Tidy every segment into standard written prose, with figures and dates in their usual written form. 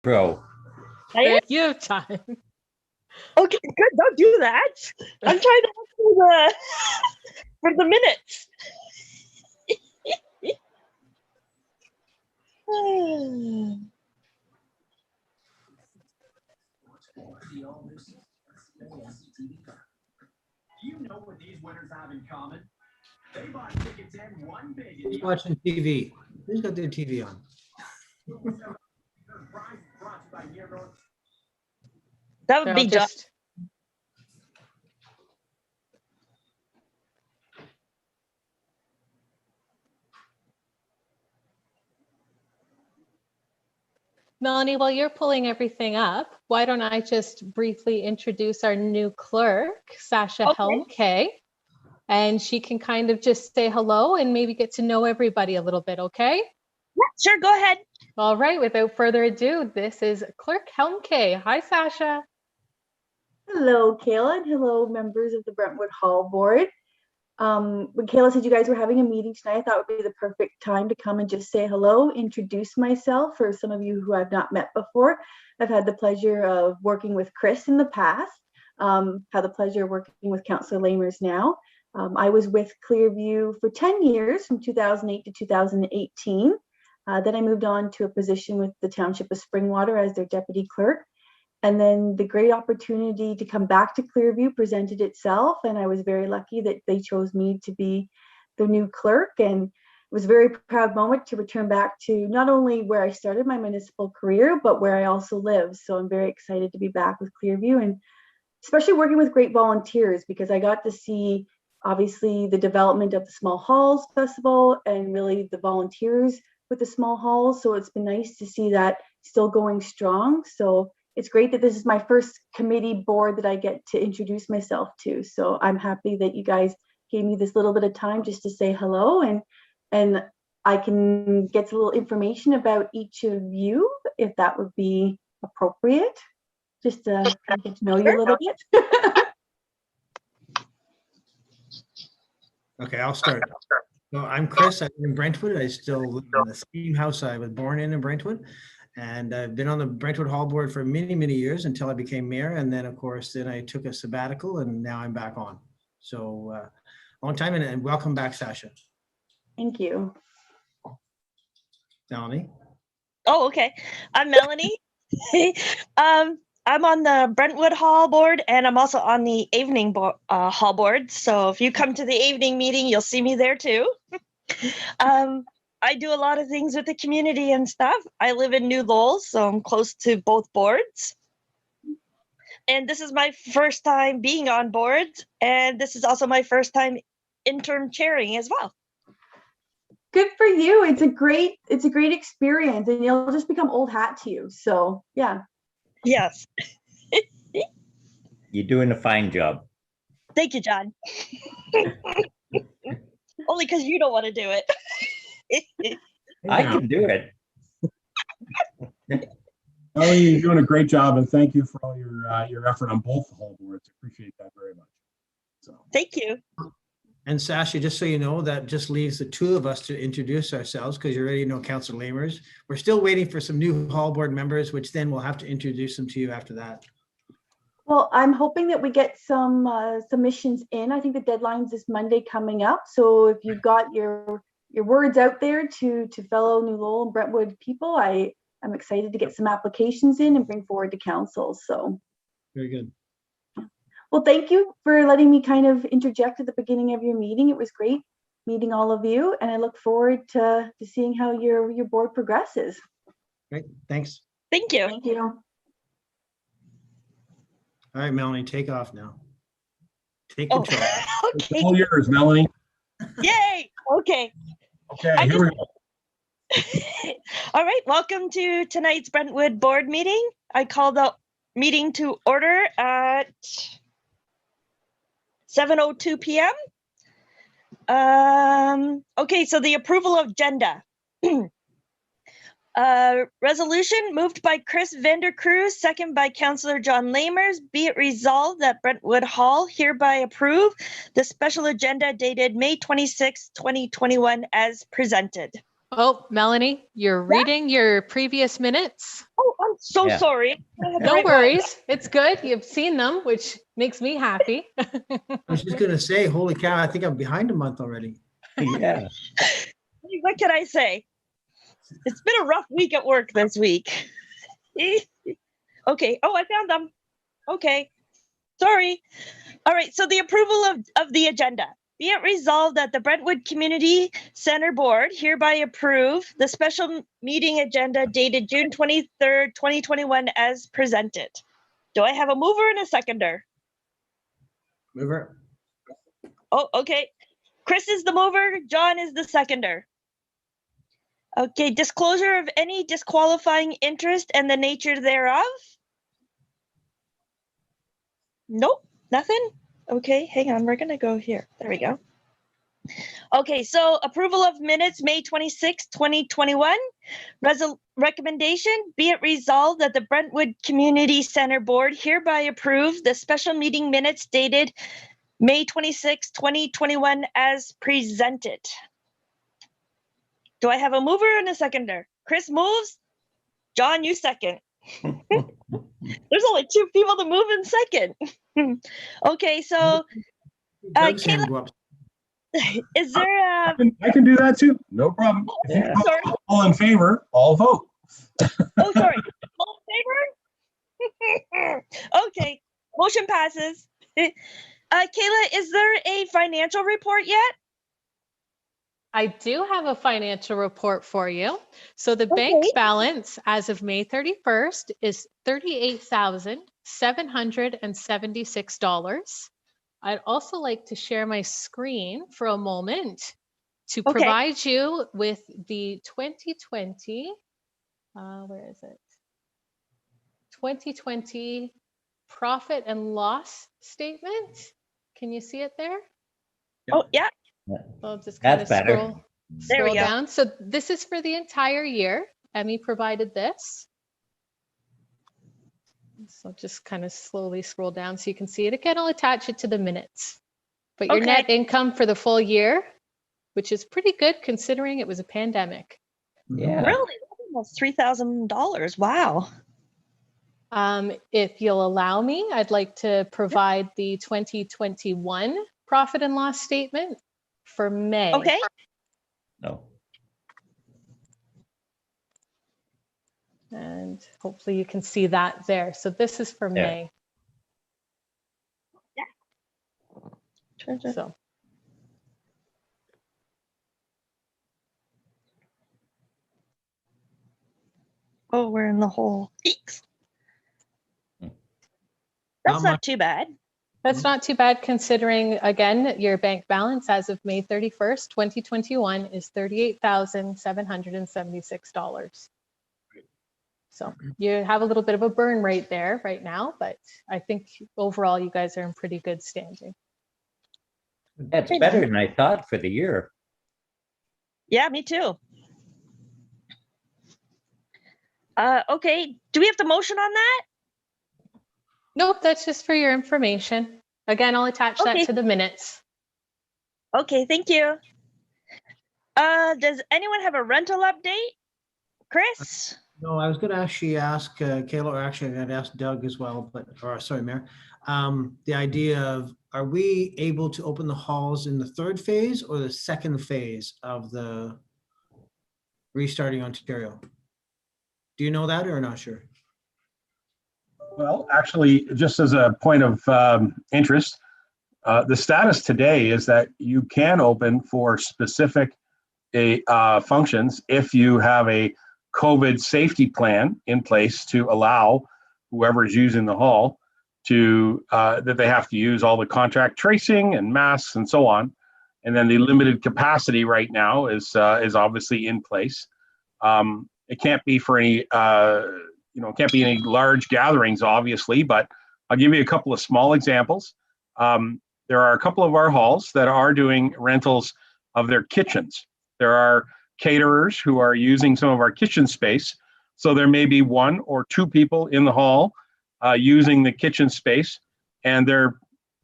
Pro. You have time. Okay, good. Don't do that. I'm trying to look for the minutes. You know what these winners have in common? They bought tickets in one big. Who's watching TV? Who's got their TV on? That would be just. Melanie, while you're pulling everything up, why don't I just briefly introduce our new clerk, Sasha Helmke, and she can kind of just say hello and maybe get to know everybody a little bit, okay? Yeah, sure, go ahead. All right, without further ado, this is Clerk Helmke. Hi, Sasha. Hello, Kayla, and hello, members of the Brentwood Hall Board. When Kayla said you guys were having a meeting tonight, I thought it would be the perfect time to come and just say hello, introduce myself for some of you who I've not met before. I've had the pleasure of working with Chris in the past, had the pleasure of working with Councillor Lamers now. I was with Clearview for 10 years, from 2008 to 2018. Then I moved on to a position with the Township of Springwater as their deputy clerk. And then the great opportunity to come back to Clearview presented itself, and I was very lucky that they chose me to be the new clerk. And it was a very proud moment to return back to not only where I started my municipal career, but where I also live. So I'm very excited to be back with Clearview, and especially working with great volunteers, because I got to see obviously the development of the Small Halls Festival and really the volunteers with the Small Halls. So it's been nice to see that still going strong. So it's great that this is my first committee board that I get to introduce myself to. So I'm happy that you guys gave me this little bit of time just to say hello, and I can get a little information about each of you, if that would be appropriate, just to get to know you a little bit. Okay, I'll start. So I'm Chris. I live in Brentwood. I still live in the same house I was born in Brentwood. And I've been on the Brentwood Hall Board for many, many years until I became mayor. And then, of course, then I took a sabbatical, and now I'm back on. So long time, and welcome back, Sasha. Thank you. Melanie. Oh, okay. I'm Melanie. I'm on the Brentwood Hall Board, and I'm also on the evening Hall Board. So if you come to the evening meeting, you'll see me there too. I do a lot of things with the community and stuff. I live in New Lowell, so I'm close to both boards. And this is my first time being on boards, and this is also my first time interim chairing as well. Good for you. It's a great experience, and you'll just become old hat to you. So yeah. Yes. You're doing a fine job. Thank you, John. Only because you don't want to do it. I can do it. Melanie, you're doing a great job, and thank you for all your effort on both the whole boards. Appreciate that very much. So thank you. And Sasha, just so you know, that just leaves the two of us to introduce ourselves, because you already know Councillor Lamers. We're still waiting for some new Hall Board members, which then we'll have to introduce them to you after that. Well, I'm hoping that we get some submissions in. I think the deadline's this Monday coming up. So if you've got your words out there to fellow New Lowell and Brentwood people, I'm excited to get some applications in and bring forward to council. So very good. Well, thank you for letting me kind of interject at the beginning of your meeting. It was great meeting all of you, and I look forward to seeing how your board progresses. Great, thanks. Thank you. Thank you. All right, Melanie, take off now. Take control. Okay. It's all yours, Melanie. Yay. Okay. Okay, here we go. All right, welcome to tonight's Brentwood board meeting. I call the meeting to order at 7:02 p.m. Okay, so the approval of agenda. Resolution moved by Chris Vandercruz, second by Councillor John Lamers. Be it resolved that Brentwood Hall hereby approve the special agenda dated May 26, 2021 as presented. Oh, Melanie, you're reading your previous minutes. Oh, I'm so Yeah. sorry. I had the No right one. worries. It's good. You've seen them, which makes me happy. I was just gonna say, holy cow, I think I'm behind a month already. Yeah. What can I say? It's been a rough week at work this week. Okay. Oh, I found them. Okay. Sorry. All right. So the approval of the agenda. Be it resolved that the Brentwood Community Center Board hereby approve the special meeting agenda dated June 23rd, 2021 as presented. Do I have a mover and a seconder? Mover. Oh, okay. Chris is the mover. John is the seconder. Okay. Disclosure of any disqualifying interest and the nature thereof. Nope, nothing. Okay, hang on. We're going to go here. There we go. Okay, so approval of minutes, May 26, 2021. Recommendation, be it resolved that the Brentwood Community Center Board hereby approve the special meeting minutes dated May 26, 2021 as presented. Do I have a mover and a seconder? Chris moves. John, you second. There's only two people to move in second. Okay, so Doug's hand Kayla, go up. is there a, I can do that too. No problem. If you Yeah. vote sorry, all in favor, all vote. oh, sorry, all in favor? Okay, motion passes. Kayla, is there a financial report yet? I do have a financial report for you. So the bank Okay. balance as of May 31st is $38,776. I'd also like to share my screen for a moment to Okay. provide you with the 2020, where is it? 2020 profit and loss statement. Can you see it there? Oh, yeah, I'll just kind of That's better. scroll There we go. down. So this is for the entire year. Emmy provided this. So just kind of slowly scroll down so you can see it. Again, I'll attach it to the minutes. But your Okay. net income for the full year, which is pretty good considering it was a pandemic. Yeah. Really? Almost $3,000. Wow. If you'll allow me, I'd like to provide the 2021 profit and loss statement for May. Okay. No. And hopefully you can see that there. So this is for Yeah. May. So Oh, we're in the hole. Eeks. Hmm. That's Not not much. too bad. that's not too bad considering, again, your bank balance as of May 31st, 2021 is $38,776. So you have a little bit of a burn rate there right now, but I think overall you guys are in pretty good standing. That's better than I thought for the year. Yeah, me too. Okay. Do we have to motion on that? Nope, that's just for your information. Again, I'll attach Okay. that to the minutes. Okay, thank you. Does anyone have a rental update? Chris? No, I was gonna actually ask Kayla, or actually I'm gonna ask Doug as well, but, or sorry, Mayor. The idea of, are we able to open the halls in the third phase or the second phase of the restarting Ontario? Do you know that or not sure? Well, actually, just as a point of interest, the status today is that you can open for specific functions if you have a COVID safety plan in place to allow whoever is using the hall to, that they have to use all the contact tracing and masks and so on. And then the limited capacity right now is obviously in place. It can't be for any, it can't be any large gatherings, obviously, but I'll give you a couple of small examples. There are a couple of our halls that are doing rentals of their kitchens. There are caterers who are using some of our kitchen space. So there may be one or two people in the hall using the kitchen space, and they're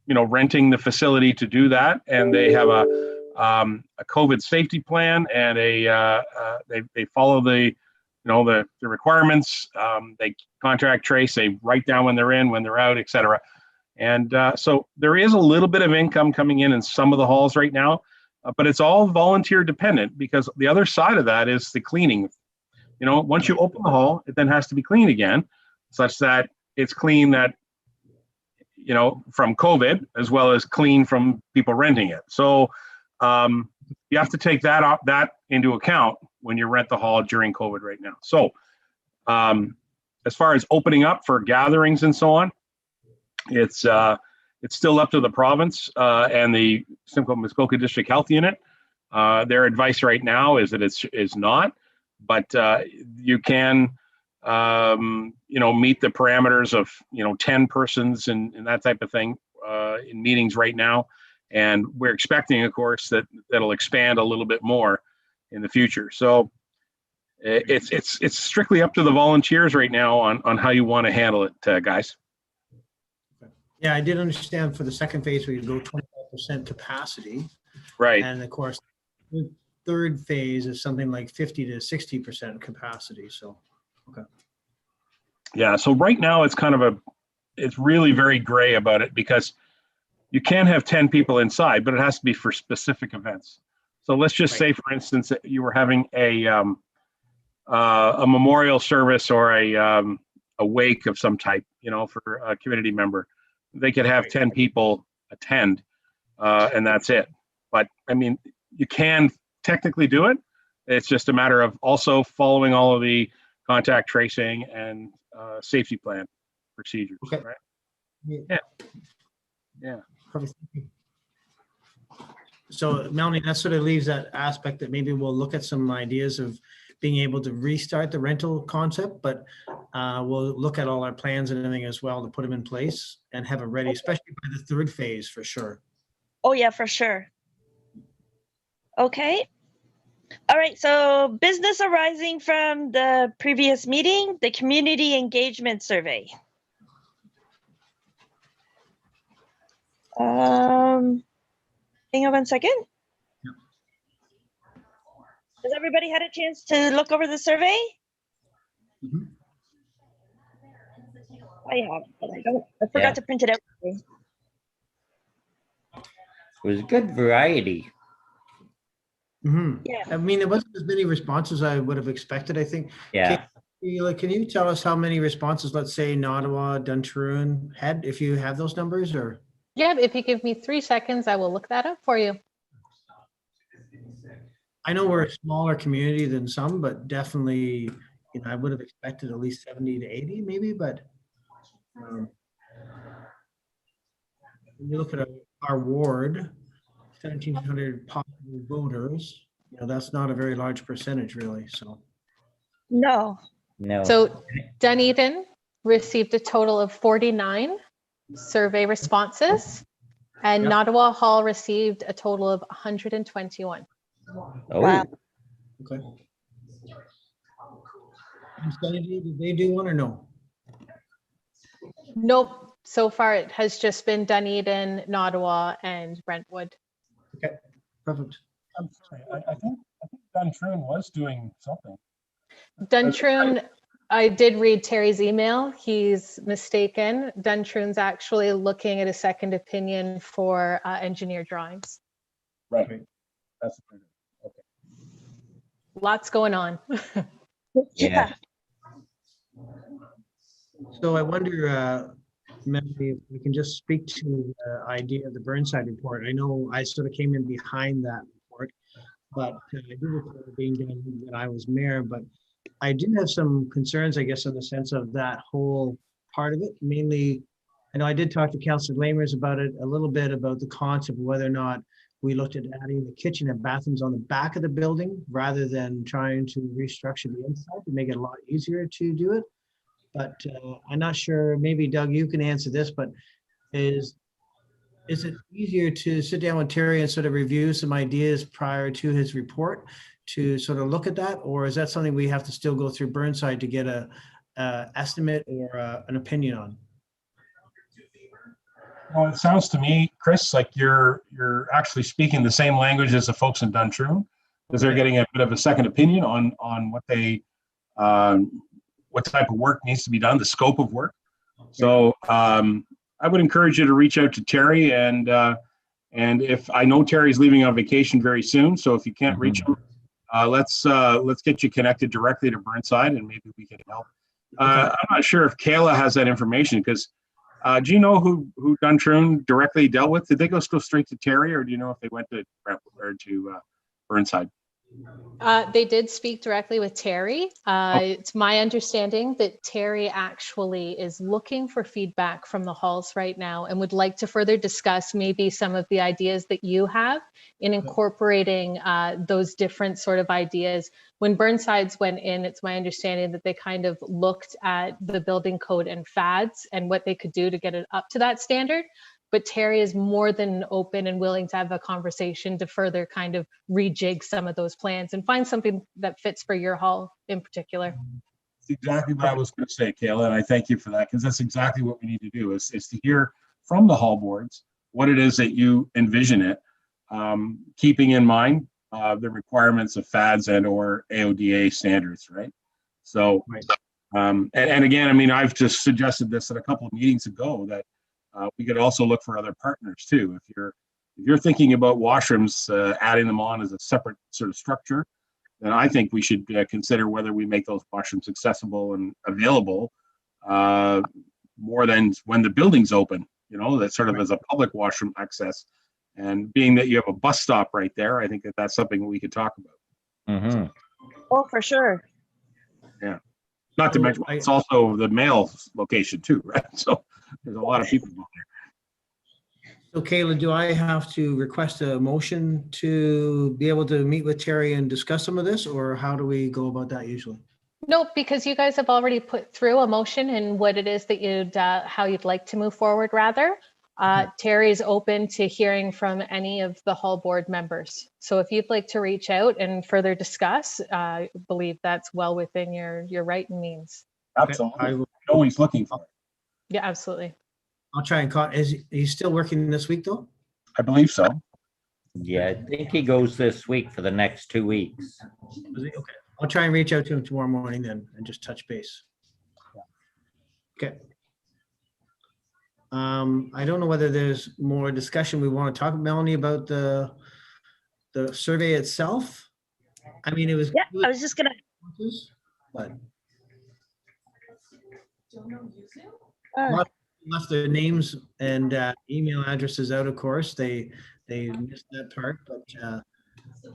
renting the facility to do that. And they have a COVID safety plan and they follow the requirements. They contact trace, they write down when they're in, when they're out, etc. And so there is a little bit of income coming in some of the halls right now, but it's all volunteer dependent, because the other side of that is the cleaning. Once you open the hall, it then has to be cleaned again, such that it's clean that, from COVID, as well as clean from people renting it. So you have to take that into account when you rent the hall during COVID right now. So as far as opening up for gatherings and so on, it's still up to the province and the Simcoe Muskoka District Health Unit. Their advice right now is that it's not, but you can meet the parameters of 10 persons and that type of thing in meetings right now. And we're expecting, of course, that'll expand a little bit more in the future. So it's strictly up to the volunteers right now on how you want to handle it, guys. Yeah, I did understand for the second phase we go 25% capacity. Right. And of course, the third phase is something like 50 to 60% capacity. So, okay. Yeah. So right now it's it's really very gray about it, because you can have 10 people inside, but it has to be for specific events. So let's just say, for instance, that you were having a memorial service or a wake of some type, for a community member. They could have 10 people attend, and that's it. But I mean, you can technically do it. It's just a matter of also following all of the contact tracing and safety plan procedures. Okay. Right? Yeah. Perfect. So Melanie, that sort of leaves that aspect that maybe we'll look at some ideas of being able to restart the rental concept, but we'll look at all our plans and everything as well to put them in place and have it ready, especially by the third phase for sure. Oh yeah, for sure. Okay. All right, so business arising from the previous meeting, the community engagement survey. Hang on 1 second. Has everybody had a chance to look over the survey? Mhm. I have, but I forgot to print it out. It was good variety. Mm-hmm. Yeah. I mean, there wasn't as many responses I would have expected, I think. Yeah. Can you tell us how many responses, let's say, in Ottawa, Duntroon had, if you have those numbers, or? Yeah, if you give me 3 seconds, I will look that up for you. I know we're a smaller community than some, but definitely, I would have expected at least 70 to 80 maybe, but when you look at our ward, 1,700 possible voters, that's not a very large percentage really, so. No. No. So Dunedin received a total of 49 survey responses, and Yep. Ottawa Hall received a total of 121. Oh, Wow. Okay. And Sandy, did they do one or no? Nope, so far it has just been Dunedin, Ottawa, and Brentwood. Okay, perfect. I'm sorry. I think Duntroon was doing something. Duntroon, I did read Terry's email. He's mistaken. Duntroon's actually looking at a second opinion for engineer drawings. Right. That's okay. Lots going on. yeah. So I wonder, Melanie, if we can just speak to the idea of the Burnside Report. I know I sort of came in behind that report, but I do recall it being done when I was mayor, but I do have some concerns, I guess, in the sense of that whole part of it. Mainly, I know I did talk to Councillor Lamers about it a little bit, about the concept of whether or not we looked at adding the kitchen and bathrooms on the back of the building rather than trying to restructure the inside to make it a lot easier to do it. But I'm not sure, maybe Doug, you can answer this, but is it easier to sit down with Terry and sort of review some ideas prior to his report to sort of look at that? Or is that something we have to still go through Burnside to get a estimate or an opinion on? Well, it sounds to me, Chris, like you're actually speaking the same language as the folks in Duntroon, because they're getting a bit of a second opinion on what they what type of work needs to be done, the scope of work. So I would encourage you to reach out to Terry, and if I know Terry's leaving on vacation very soon, so if you can't reach him, let's get you connected directly to Burnside, and maybe we can help. I'm not sure if Kayla has that information, because do you know who Duntroon directly dealt with? Did they go straight to Terry, or do you know if they went to Brentwood or to Burnside? They did speak directly with Terry. It's my understanding that Terry actually is looking for feedback from the halls right now and would like to further discuss maybe some of the ideas that you have in incorporating those different sort of ideas. When Burnsides went in, it's my understanding that they kind of looked at the building code and fads and what they could do to get it up to that standard. But Terry is more than open and willing to have a conversation to further kind of rejig some of those plans and find something that fits for your hall in particular. That's exactly what I was going to say, Kayla, and I thank you for that, because that's exactly what we need to do is to hear from the hall boards what it is that you envision it, keeping in mind the requirements of FADS and or AODA standards, right? So, and again, I mean, I've just suggested this at a couple of meetings ago that we could also look for other partners too. If you're thinking about washrooms, adding them on as a separate sort of structure, then I think we should consider whether we make those washrooms accessible and available more than when the building's open. You know, that sort of as a public washroom access. And being that you have a bus stop right there, I think that that's something we could talk about. Oh, for sure. Yeah. Not to mention, it's also the mail location too, right? So there's a lot of people out there. So Kayla, do I have to request a motion to be able to meet with Terry and discuss some of this, or how do we go about that usually? No, because you guys have already put through a motion and what it is that you'd, how you'd like to move forward rather. Terry's open to hearing from any of the hall board members. So if you'd like to reach out and further discuss, I believe that's well within your right and means. Absolutely. I'm always looking for it. Yeah, absolutely. I'll try and call. Is he still working this week though? I believe so. Yeah, I think he goes this week for the next 2 weeks. Okay. I'll try and reach out to him tomorrow morning then and just touch base. Okay. I don't know whether there's more discussion we want to talk, Melanie, about the survey itself. I mean, it was. Yeah, I was just gonna. But left their names and email addresses out. Of course, they missed that part, but I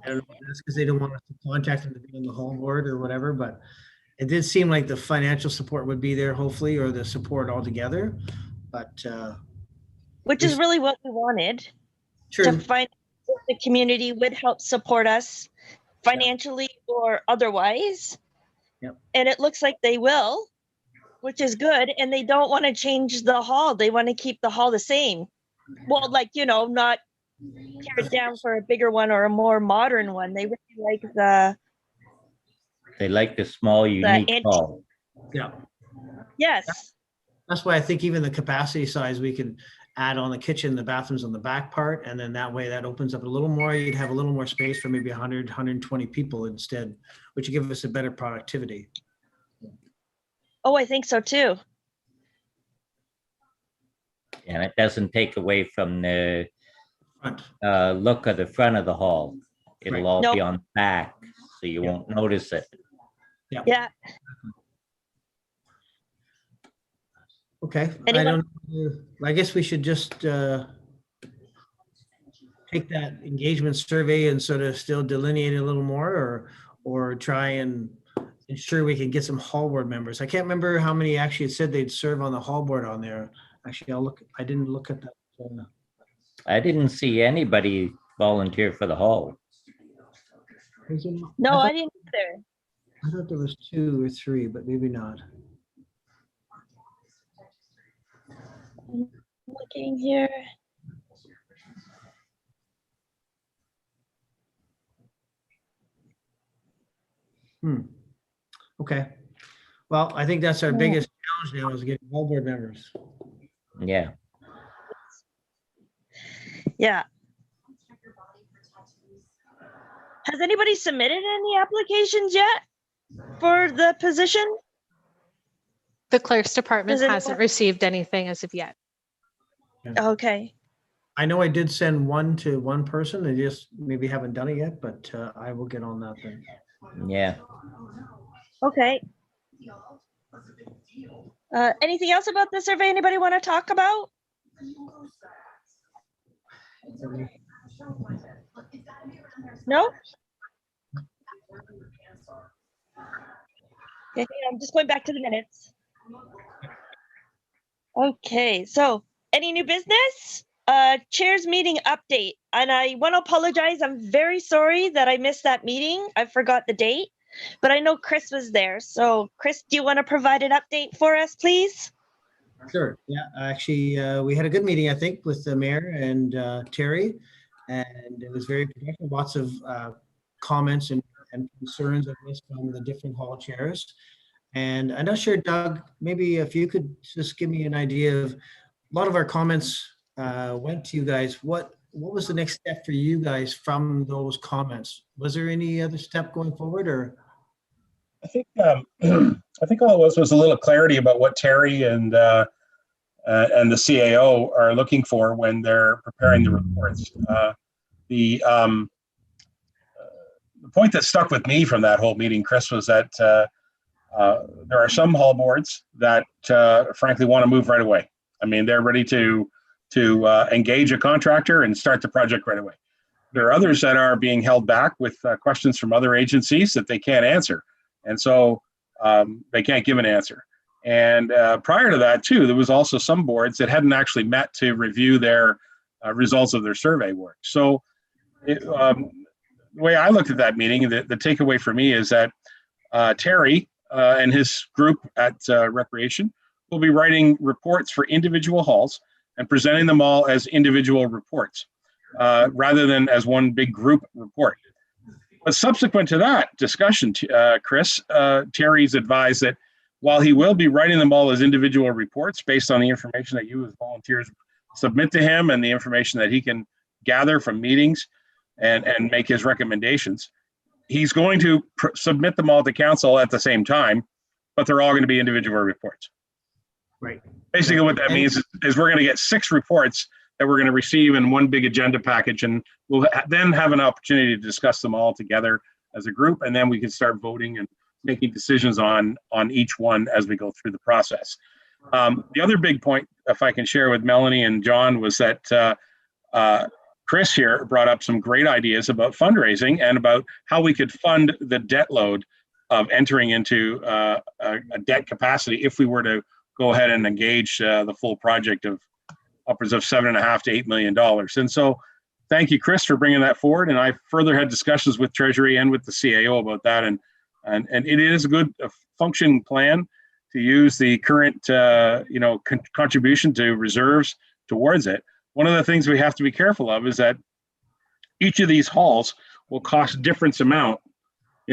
don't know if that's because they don't want us to contact them to be on the hall board or whatever. But it did seem like the financial support would be there, hopefully, or the support altogether. But which is really what we wanted. Sure. To find the community would help support us financially or otherwise. Yep. And it looks like they will, which is good. And they don't want to change the hall. They want to keep the hall the same. Well, like, you know, not tear it down for a bigger one or a more modern one. They really like They like the small, unique hall. Yeah. Yes. That's why I think even the capacity size, we can add on the kitchen, the bathrooms on the back part. And then that way that opens up a little more. You'd have a little more space for maybe 100, 120 people instead, which would give us a better productivity. Oh, I think so too. And it doesn't take away from the Front. look of the front of the hall. It'll all be on the back, so you won't notice it. Yeah. Okay. Anyone? I guess we should just take that engagement survey and sort of still delineate it a little more, or try and ensure we can get some hall board members. I can't remember how many actually said they'd serve on the hall board on there. Actually, I didn't look at that. I didn't see anybody volunteer for the hall. No, I didn't either. I thought there was 2 or 3, but maybe not. Looking here. Okay. Well, I think that's our biggest challenge now is getting hall board members. Yeah. Yeah. Has anybody submitted any applications yet for the position? The clerk's department Does it- hasn't received anything as of yet. Okay. I know I did send one to one person. They just maybe haven't done it yet, but I will get on that then. Yeah. Okay. Anything else about the survey anybody want to talk about? No? Okay, I'm just going back to the minutes. Okay, so any new business? Chair's meeting update. And I want to apologize. I'm very sorry that I missed that meeting. I forgot the date, but I know Chris was there. So Chris, do you want to provide an update for us, please? Sure. Yeah, actually, we had a good meeting, I think, with the mayor and Terry, and it was very productive. Lots of comments and concerns, I guess, from the different hall chairs. And I'm not sure, Doug, maybe if you could just give me an idea of, a lot of our comments went to you guys. What was the next step for you guys from those comments? Was there any other step going forward, or? I think all it was a little clarity about what Terry and the CAO are looking for when they're preparing the reports. The point that stuck with me from that whole meeting, Chris, was that there are some hall boards that frankly want to move right away. I mean, they're ready to engage a contractor and start the project right away. There are others that are being held back with questions from other agencies that they can't answer. And so they can't give an answer. And prior to that, too, there was also some boards that hadn't actually met to review their results of their survey work. So the way I looked at that meeting, the takeaway for me is that Terry and his group at Recreation will be writing reports for individual halls and presenting them all as individual reports rather than as one big group report. But subsequent to that discussion, Chris, Terry's advised that while he will be writing them all as individual reports based on the information that you as volunteers submit to him and the information that he can gather from meetings and make his recommendations, he's going to submit them all to council at the same time, but they're all going to be individual reports. Right. Basically what that means is we're going to get 6 reports that we're going to receive in one big agenda package, and we'll then have an opportunity to discuss them all together as a group, and then we can start voting and making decisions on each one as we go through the process. The other big point, if I can share with Melanie and John, was that Chris here brought up some great ideas about fundraising and about how we could fund the debt load of entering into a debt capacity if we were to go ahead and engage the full project of upwards of $7.5 to $8 million. And so thank you, Chris, for bringing that forward. And I further had discussions with Treasury and with the CAO about that. And it is a good function plan to use the current contribution to reserves towards it. One of the things we have to be careful of is that each of these halls will cost different amount,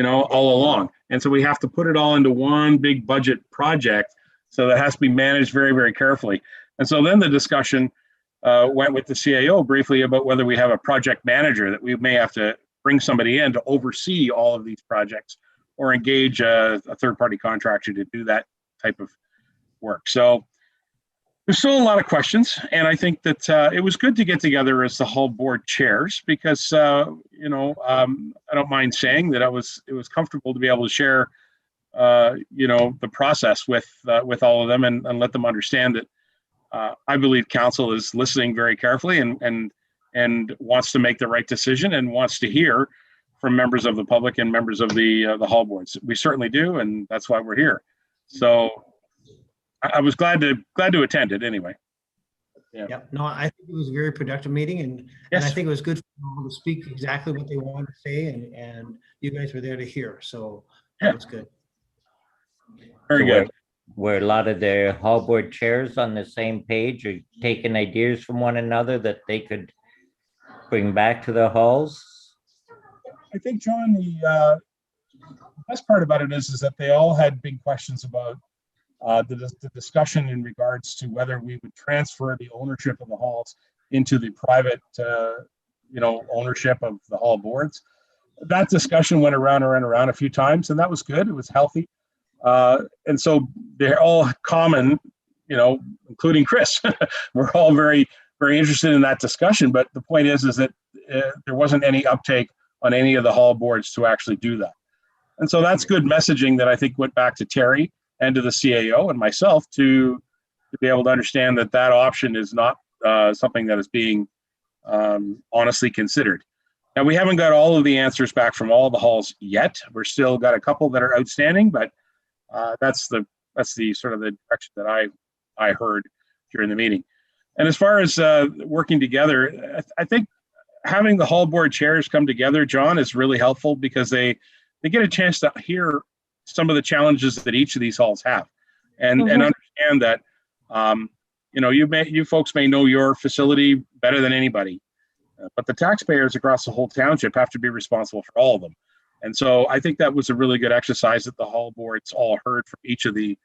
all along. And so we have to put it all into one big budget project. So that has to be managed very, very carefully. And so then the discussion went with the CAO briefly about whether we have a project manager, that we may have to bring somebody in to oversee all of these projects or engage a third-party contractor to do that type of work. So there's still a lot of questions, and I think that it was good to get together as the hall board chairs because, I don't mind saying that it was comfortable to be able to share, the process with all of them and let them understand that I believe council is listening very carefully and wants to make the right decision and wants to hear from members of the public and members of the hall boards. We certainly do, and that's why we're here. So I was glad to attend it anyway. Yeah. No, I think it was a very productive meeting, and I think it was good for them to speak exactly what they wanted to say, and you guys were there to hear. So that was good. Very good. Were a lot of the hall board chairs on the same page, or taking ideas from one another that they could bring back to the halls? I think, John, the best part about it is that they all had big questions about the discussion in regards to whether we would transfer the ownership of the halls into the private, ownership of the hall boards. That discussion went around a few times, and that was good. It was healthy. And so they're all common, including Chris. We're all very, very interested in that discussion. But the point is that there wasn't any uptake on any of the hall boards to actually do that. And so that's good messaging that I think went back to Terry and to the CAO and myself to be able to understand that option is not something that is being honestly considered. Now, we haven't got all of the answers back from all the halls yet. We're still got a couple that are outstanding, but that's the sort of the direction that I heard during the meeting. And as far as working together, I think having the hall board chairs come together, John, is really helpful because they get a chance to hear some of the challenges that each of these halls have, and understand that you folks may know your facility better than anybody, but the taxpayers across the whole township have to be responsible for all of them. And so I think that was a really good exercise that the hall boards all heard from each of the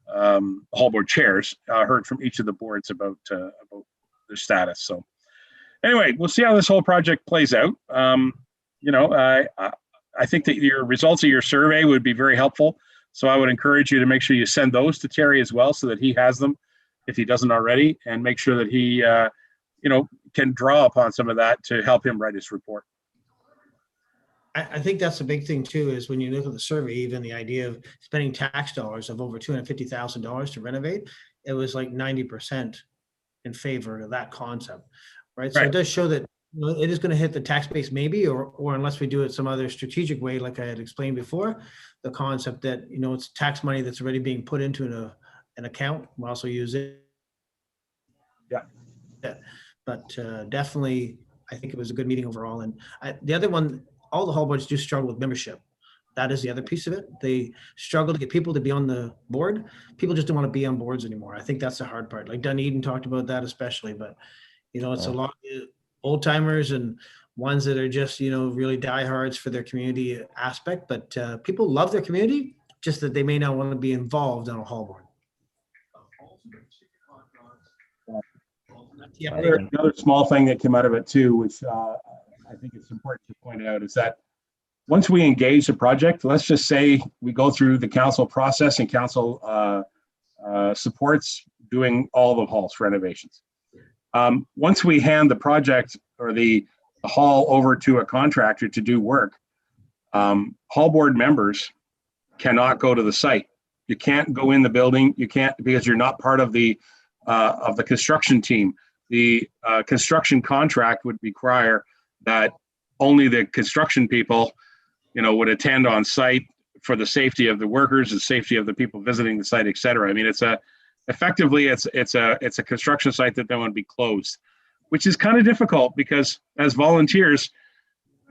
hall board chairs, heard from each of the boards about their status. So anyway, we'll see how this whole project plays out. I think that your results of your survey would be very helpful. So I would encourage you to make sure you send those to Terry as well, so that he has them if he doesn't already, and make sure that he, can draw upon some of that to help him write his report. I think that's the big thing too, is when you look at the survey, even the idea of spending tax dollars of over $250,000 to renovate, it was like 90% in favor of that concept, right? So it does show that it is going to hit the tax base maybe, or unless we do it some other strategic way, like I had explained before, the concept that, it's tax money that's already being put into an account. We'll also use it. Yeah. But definitely, I think it was a good meeting overall. And the other one, all the hall boards do struggle with membership. That is the other piece of it. They struggle to get people to be on the board. People just don't want to be on boards anymore. I think that's the hard part. Like Dunedin talked about that especially, but it's a lot of old timers and ones that are just, really diehards for their community aspect. But people love their community, just that they may not want to be involved on a hall board. Another small thing that came out of it too, which I think it's important to point out, is that once we engage the project, let's just say we go through the council process and council supports doing all the halls renovations. Once we hand the project or the hall over to a contractor to do work, hall board members cannot go to the site. You can't go in the building. You can't, because you're not part of the construction team. The construction contract would require that only the construction people, would attend on site for the safety of the workers, the safety of the people visiting the site, et cetera. I mean, effectively it's a construction site that then would be closed, which is kind of difficult because as volunteers,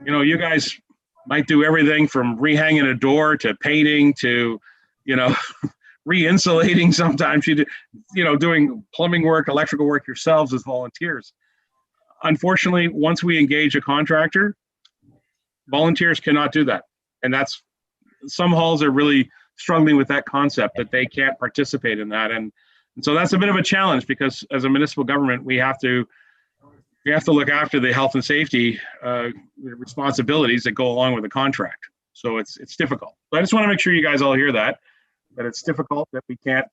you guys might do everything from rehanging a door to painting to, re-insulating. Sometimes you do, doing plumbing work, electrical work yourselves as volunteers. Unfortunately, once we engage a contractor, volunteers cannot do that. And some halls are really struggling with that concept, that they can't participate in that. And so that's a bit of a challenge, because as a municipal government, we have to look after the health and safety responsibilities that go along with the contract. So it's difficult. But I just want to make sure you guys all hear that it's difficult, that we can't,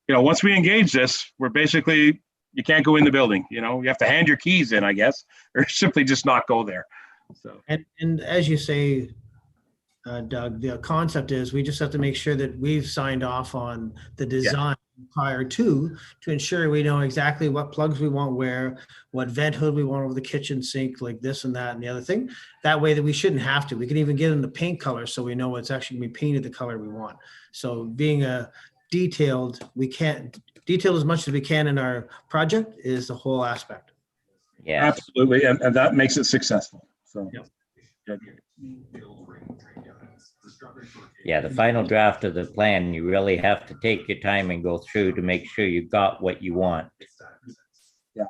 once we engage this, we're basically, you can't go in the building, you have to hand your keys in, I guess, or simply just not go there. So. And as you say, Doug, the concept is we just have to make sure that we've signed off on the design prior to ensure we know exactly what plugs we want where, what vent hood we want over the kitchen sink, like this and that and the other thing. That way that we shouldn't have to. We can even get in the paint color so we know it's actually going to be painted the color we want. So being detailed as much as we can in our project is the whole aspect. Yeah, absolutely. And that makes it successful. So. Yep. Yeah, the final draft of the plan, you really have to take your time and go through to make sure you got what you want. Yeah.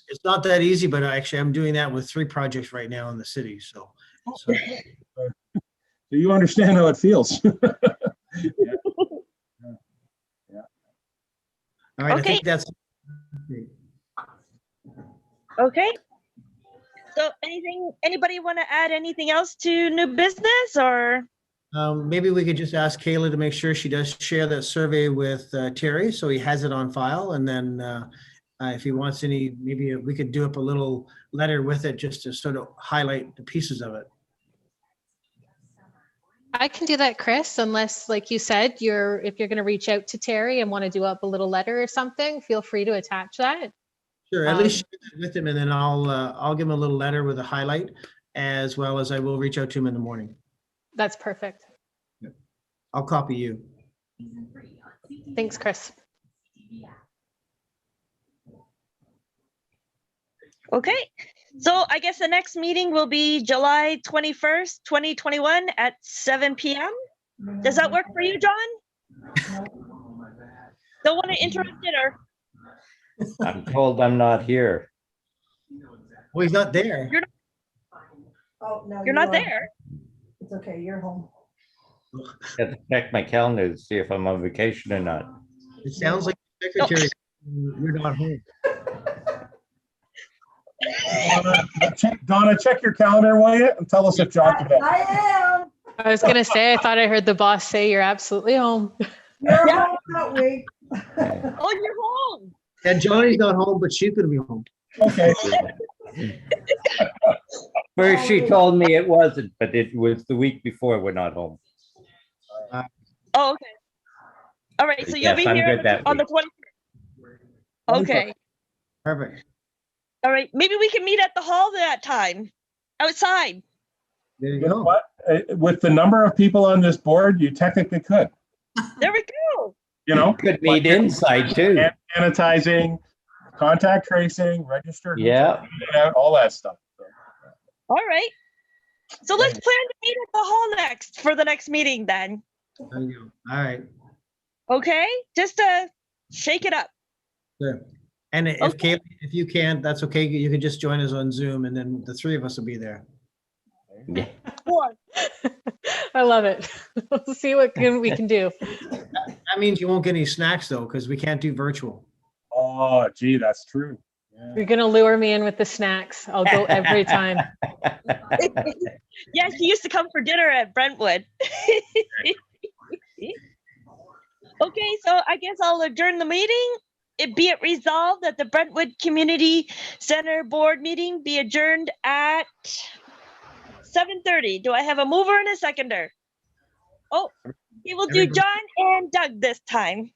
It's not that easy, but actually I'm doing that with 3 projects right now in the city. So you understand how it feels. All right, I Okay. think that's. Okay. So anybody want to add anything else to new business or? Maybe we could just ask Kayla to make sure she does share that survey with Terry, so he has it on file. And then if he wants any, maybe we could do up a little letter with it just to sort of highlight the pieces of it. I can do that, Chris, unless, like you said, if you're going to reach out to Terry and want to do up a little letter or something, feel free to attach that. Sure, at least share that with him, and then I'll give him a little letter with a highlight, as well as I will reach out to him in the morning. That's perfect. I'll copy you. Thanks, Chris. Okay. So I guess the next meeting will be July 21st, 2021 at 7 p.m. Does that work for you, John? Don't want to interrupt it or? I'm told I'm not here. Well, he's not there. Oh, no. You're not are. there. It's okay, you're home. Have to check my calendar to see if I'm on vacation or not. It sounds like the secretary, you're not home. Donna, check your calendar, will you? And tell us if John's available. I am. I was going to say, I thought I heard the boss say you're absolutely home. You're Yeah. home that week. Oh, you're home. And Johnny's not home, but she's gonna be home. Okay. First, she told me it wasn't, but it was the week before we're not home. Oh, okay. All right. So you'll Yes, be I'm here good that on the week. 20th. Okay. Perfect. All right. Maybe we can meet at the hall that time, outside. There you You know go. what? With the number of people on this board, you technically could, There we go. you know? Could meet inside too. Sanitizing, contact tracing, register. Yeah. All that stuff. So, All right. So let's plan to meet at the hall next for the next meeting then. There you go. All right. Okay. Just to shake it up. Sure. And if Okay. Kayla, if you can't, that's okay. You can just join us on Zoom, and then the three of us will be there. Yeah. Cool. I love it. We'll see what we can do. That means you won't get any snacks though, because we can't do virtual. oh, gee, that's true. Yeah. You're going to lure me in with the snacks. I'll go every time. Yeah, she used to come for dinner at Brentwood. Okay, so I guess I'll adjourn the meeting. It be it resolved that the Brentwood Community Center Board meeting be adjourned at 7:30. Do I have a mover and a seconder? Oh, we will do Everybody- John and Doug this time.